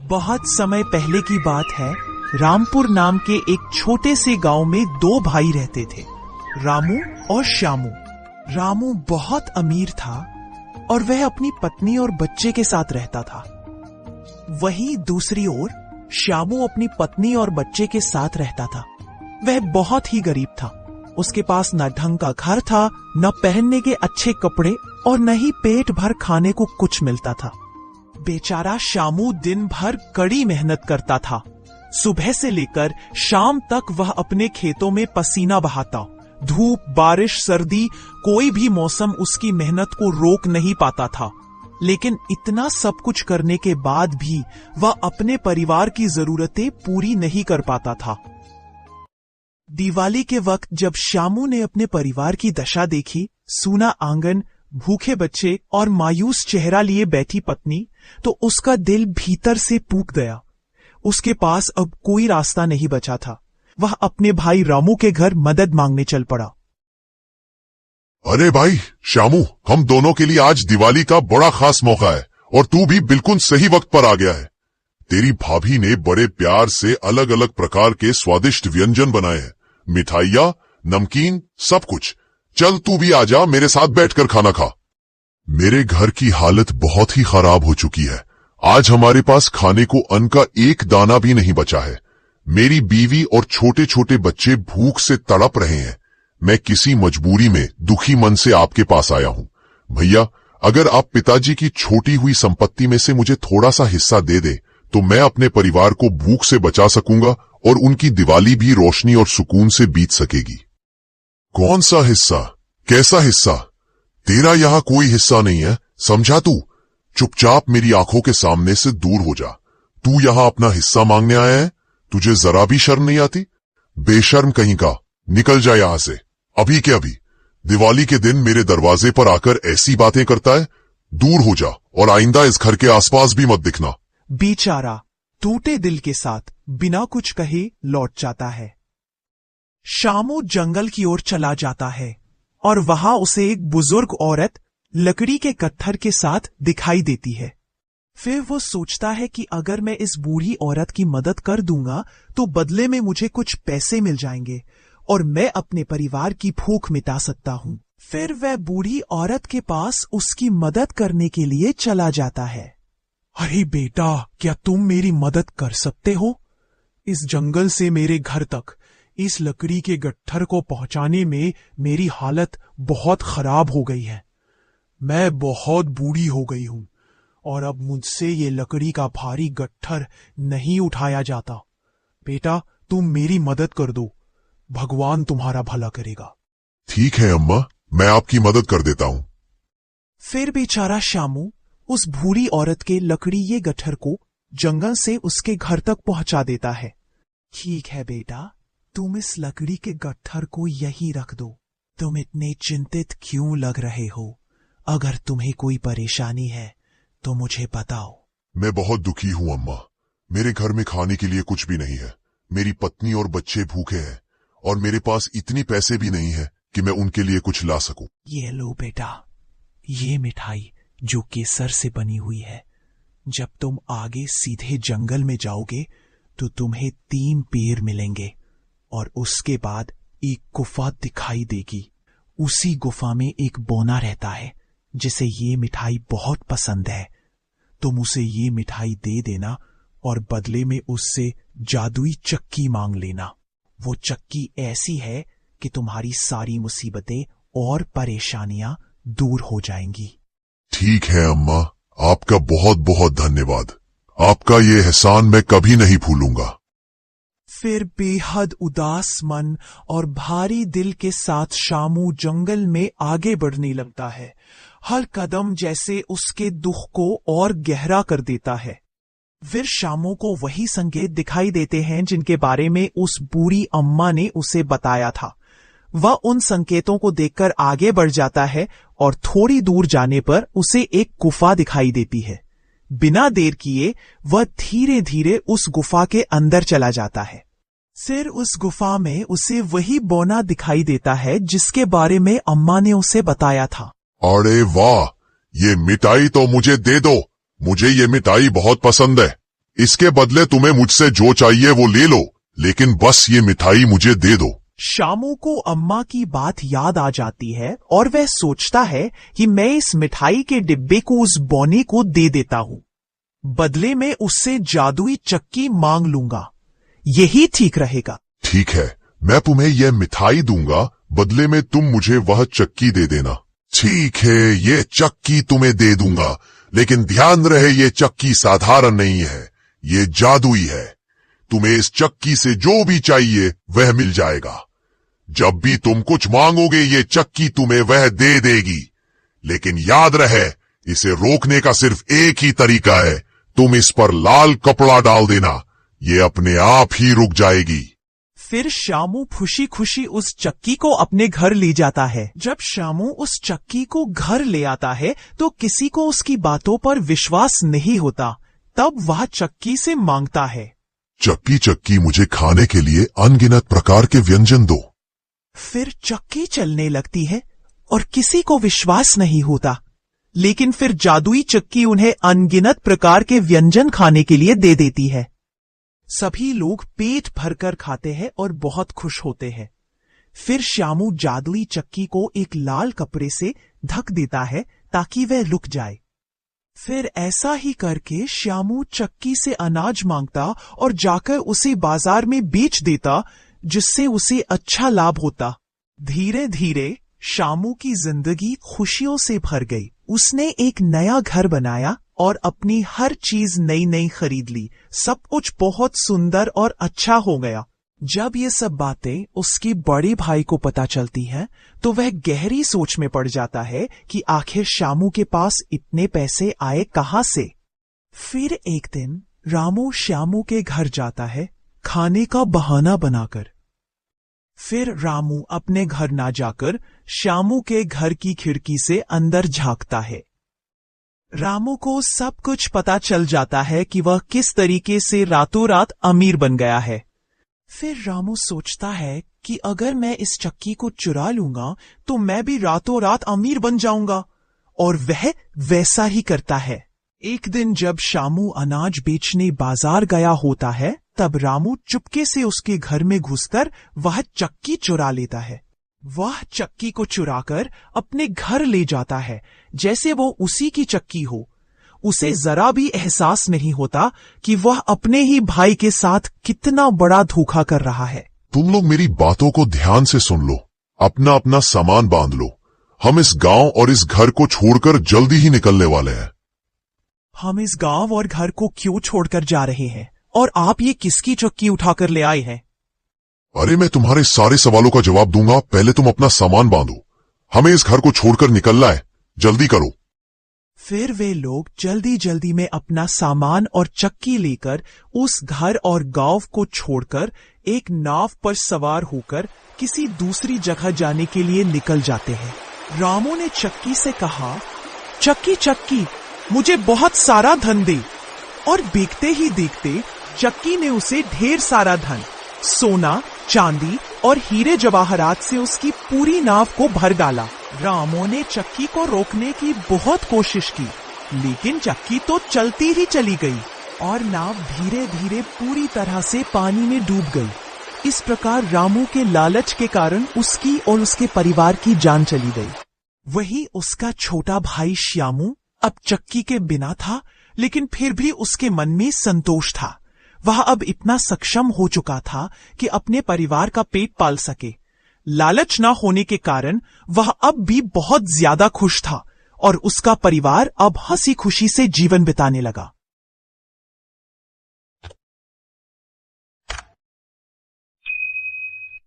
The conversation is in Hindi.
बहुत समय पहले की बात है। रामपुर नाम के एक छोटे से गांव में दो भाई रहते थे, रामू और श्यामू। रामू बहुत अमीर था और वह अपनी पत्नी और बच्चे के साथ रहता था। वहीं दूसरी ओर श्यामू अपनी पत्नी और बच्चे के साथ रहता था। वह बहुत ही गरीब था। उसके पास न ढंग का घर था, न पहनने के अच्छे कपड़े और न ही पेट भर खाने को कुछ मिलता था। बेचारा श्यामू दिन भर कड़ी मेहनत करता था। सुबह से लेकर शाम तक वह अपने खेतों में पसीना बहाता। धूप, बारिश, सर्दी, कोई भी मौसम उसकी मेहनत को रोक नहीं पाता था। लेकिन इतना सब कुछ करने के बाद भी वह अपने परिवार की जरूरतें पूरी नहीं कर पाता था। दिवाली के वक्त जब श्यामू ने अपने परिवार की दशा देखी, सूना आंगन, भूखे बच्चे और मायूस चेहरा लिए बैठी पत्नी, तो उसका दिल भीतर से फूक गया। उसके पास अब कोई रास्ता नहीं बचा था। वह अपने भाई रामू के घर मदद मांगने चल पड़ा। अरे भाई श्यामू, हम दोनों के लिए आज दिवाली का बड़ा खास मौका है और तू भी बिल्कुल सही वक्त पर आ गया है। तेरी भाभी ने बड़े प्यार से अलग अलग प्रकार के स्वादिष्ट व्यंजन बनाए हैं, मिठाइयाँ, नमकीन, सब कुछ। चल तू भी आजा, मेरे साथ बैठकर खाना खा। मेरे घर की हालत बहुत ही खराब हो चुकी है। आज हमारे पास खाने को अन्न का एक दाना भी नहीं बचा है। मेरी बीवी और छोटे छोटे बच्चे भूख से तड़प रहे हैं। मैं किसी मजबूरी में दुखी मन से आपके पास आया हूं। भैया, अगर आप पिताजी की छोटी हुई संपत्ति में से मुझे थोड़ा सा हिस्सा दे दे तो मैं अपने परिवार को भूख से बचा सकूंगा और उनकी दिवाली भी रोशनी और सुकून से बीत सकेगी। कौन सा हिस्सा? कैसा हिस्सा? तेरा यहां कोई हिस्सा नहीं है, समझा तू? चुपचाप मेरी आंखों के सामने से दूर हो जा। तू यहां अपना हिस्सा मांगने आया है? तुझे जरा भी शर्म नहीं आती? बेशर्म कहीं का, निकल जा यहां से अभी के अभी। दिवाली के दिन मेरे दरवाजे पर आकर ऐसी बातें करता है? दूर हो जा और आइंदा इस घर के आसपास भी मत दिखना। बेचारा टूटे दिल के साथ बिना कुछ कहे लौट जाता है। श्यामू जंगल की ओर चला जाता है और वहां उसे एक बुजुर्ग औरत लकड़ी के कत्थर के साथ दिखाई देती है। फिर वो सोचता है कि अगर मैं इस बूढ़ी औरत की मदद कर दूंगा तो बदले में मुझे कुछ पैसे मिल जाएंगे और मैं अपने परिवार की भूख मिटा सकता हूं। फिर वह बूढ़ी औरत के पास उसकी मदद करने के लिए चला जाता है। अरे बेटा, क्या तुम मेरी मदद कर सकते हो? इस जंगल से मेरे घर तक इस लकड़ी के गट्ठर को पहुंचाने में मेरी हालत बहुत खराब हो गई है। मैं बहुत बूढ़ी हो गई हूं और अब मुझसे ये लकड़ी का भारी गट्ठर नहीं उठाया जाता। बेटा, तुम मेरी मदद कर दो, भगवान तुम्हारा भला करेगा। ठीक है अम्मा, मैं आपकी मदद कर देता हूं। फिर बेचारा श्यामू उस बूढ़ी औरत के लकड़ी ये गट्ठर को जंगल से उसके घर तक पहुंचा देता है। ठीक है बेटा, तुम इस लकड़ी के गट्ठर को यहीं रख दो। तुम इतने चिंतित क्यों लग रहे हो? अगर तुम्हें कोई परेशानी है तो मुझे बताओ। मैं बहुत दुखी हूं अम्मा। मेरे घर में खाने के लिए कुछ भी नहीं है। मेरी पत्नी और बच्चे भूखे हैं और मेरे पास इतनी पैसे भी नहीं है कि मैं उनके लिए कुछ ला सकूं। ये लो बेटा, ये मिठाई जो केसर से बनी हुई है। जब तुम आगे सीधे जंगल में जाओगे तो तुम्हें 3 पेड़ मिलेंगे और उसके बाद एक गुफा दिखाई देगी। उसी गुफा में एक बौना रहता है जिसे ये मिठाई बहुत पसंद है। तुम उसे ये मिठाई दे देना और बदले में उससे जादुई चक्की मांग लेना। वो चक्की ऐसी है कि तुम्हारी सारी मुसीबतें और परेशानियां दूर हो जाएंगी। ठीक है अम्मा, आपका बहुत बहुत धन्यवाद। आपका ये एहसान मैं कभी नहीं भूलूंगा। फिर बेहद उदास मन और भारी दिल के साथ श्यामू जंगल में आगे बढ़ने लगता है। हर कदम जैसे उसके दुख को और गहरा कर देता है। फिर श्यामू को वही संकेत दिखाई देते हैं जिनके बारे में उस बूढ़ी अम्मा ने उसे बताया था। वह उन संकेतों को देखकर आगे बढ़ जाता है और थोड़ी दूर जाने पर उसे एक गुफा दिखाई देती है। बिना देर किए वह धीरे धीरे उस गुफा के अंदर चला जाता है। फिर उस गुफा में उसे वही बौना दिखाई देता है जिसके बारे में अम्मा ने उसे बताया था। अरे वाह, ये मिठाई तो मुझे दे दो। मुझे ये मिठाई बहुत पसंद है। इसके बदले तुम्हें मुझसे जो चाहिए वो ले लो, लेकिन बस ये मिठाई मुझे दे दो। श्यामू को अम्मा की बात याद आ जाती है और वह सोचता है कि मैं इस मिठाई के डिब्बे को उस बौने को दे देता हूं। बदले में उससे जादुई चक्की मांग लूंगा, यही ठीक रहेगा। ठीक है, मैं तुम्हें यह मिठाई दूंगा, बदले में तुम मुझे वह चक्की दे देना। ठीक है, ये चक्की तुम्हें दे दूंगा, लेकिन ध्यान रहे ये चक्की साधारण नहीं है, ये जादुई है। तुम्हें इस चक्की से जो भी चाहिए वह मिल जाएगा। जब भी तुम कुछ मांगोगे ये चक्की तुम्हें वह दे देगी, लेकिन याद रहे इसे रोकने का सिर्फ एक ही तरीका है, तुम इस पर लाल कपड़ा डाल देना, ये अपने आप ही रुक जाएगी। फिर श्यामू खुशी खुशी उस चक्की को अपने घर ले जाता है। जब श्यामू उस चक्की को घर ले आता है तो किसी को उसकी बातों पर विश्वास नहीं होता। तब वह चक्की से मांगता है, चक्की चक्की मुझे खाने के लिए अनगिनत प्रकार के व्यंजन दो। फिर चक्की चलने लगती है और किसी को विश्वास नहीं होता, लेकिन फिर जादुई चक्की उन्हें अनगिनत प्रकार के व्यंजन खाने के लिए दे देती है। सभी लोग पेट भरकर खाते हैं और बहुत खुश होते हैं। फिर श्यामू जादुई चक्की को एक लाल कपड़े से ढक देता है ताकि वह रुक जाए। फिर ऐसा ही करके श्यामू चक्की से अनाज मांगता और जाकर उसे बाजार में बेच देता, जिससे उसे अच्छा लाभ होता। धीरे धीरे श्यामू की जिंदगी खुशियों से भर गई। उसने एक नया घर बनाया और अपनी हर चीज नई नई खरीद ली। सब कुछ बहुत सुंदर और अच्छा हो गया। जब ये सब बातें उसके बड़े भाई को पता चलती हैं, तो वह गहरी सोच में पड़ जाता है कि आखिर श्यामू के पास इतने पैसे आए कहां से। फिर एक दिन रामू श्यामू के घर जाता है, खाने का बहाना बनाकर। फिर रामू अपने घर ना जाकर श्यामू के घर की खिड़की से अंदर झांकता है। रामू को सब कुछ पता चल जाता है कि वह किस तरीके से रातों रात अमीर बन गया है। फिर रामू सोचता है कि अगर मैं इस चक्की को चुरा लूंगा तो मैं भी रातों रात अमीर बन जाऊंगा, और वह वैसा ही करता है। एक दिन जब श्यामू अनाज बेचने बाजार गया होता है, तब रामू चुपके से उसके घर में घुसकर वह चक्की चुरा लेता है। वह चक्की को चुराकर अपने घर ले जाता है, जैसे वो उसी की चक्की हो। उसे जरा भी एहसास नहीं होता कि वह अपने ही भाई के साथ कितना बड़ा धोखा कर रहा है। तुम लोग मेरी बातों को ध्यान से सुन लो, अपना अपना सामान बांध लो। हम इस गांव और इस घर को छोड़कर जल्दी ही निकलने वाले हैं। हम इस गांव और घर को क्यों छोड़कर जा रहे हैं, और आप ये किसकी चक्की उठाकर ले आए हैं? अरे मैं तुम्हारे सारे सवालों का जवाब दूंगा, पहले तुम अपना सामान बांधो। हमें इस घर को छोड़कर निकलना है, जल्दी करो। फिर वे लोग जल्दी जल्दी में अपना सामान और चक्की लेकर उस घर और गांव को छोड़कर एक नाव पर सवार होकर किसी दूसरी जगह जाने के लिए निकल जाते हैं। रामू ने चक्की से कहा, चक्की चक्की मुझे बहुत सारा धन दे। और देखते ही देखते चक्की ने उसे ढेर सारा धन, सोना, चांदी और हीरे जवाहरात से उसकी पूरी नाव को भर डाला। रामू ने चक्की को रोकने की बहुत कोशिश की, लेकिन चक्की तो चलती ही चली गई और नाव धीरे धीरे पूरी तरह से पानी में डूब गई। इस प्रकार रामू के लालच के कारण उसकी और उसके परिवार की जान चली गई। वही उसका छोटा भाई श्यामू अब चक्की के बिना था, लेकिन फिर भी उसके मन में संतोष था। वह अब इतना सक्षम हो चुका था कि अपने परिवार का पेट पाल सके। लालच न होने के कारण वह अब भी बहुत ज्यादा खुश था और उसका परिवार अब हंसी खुशी से जीवन बिताने लगा।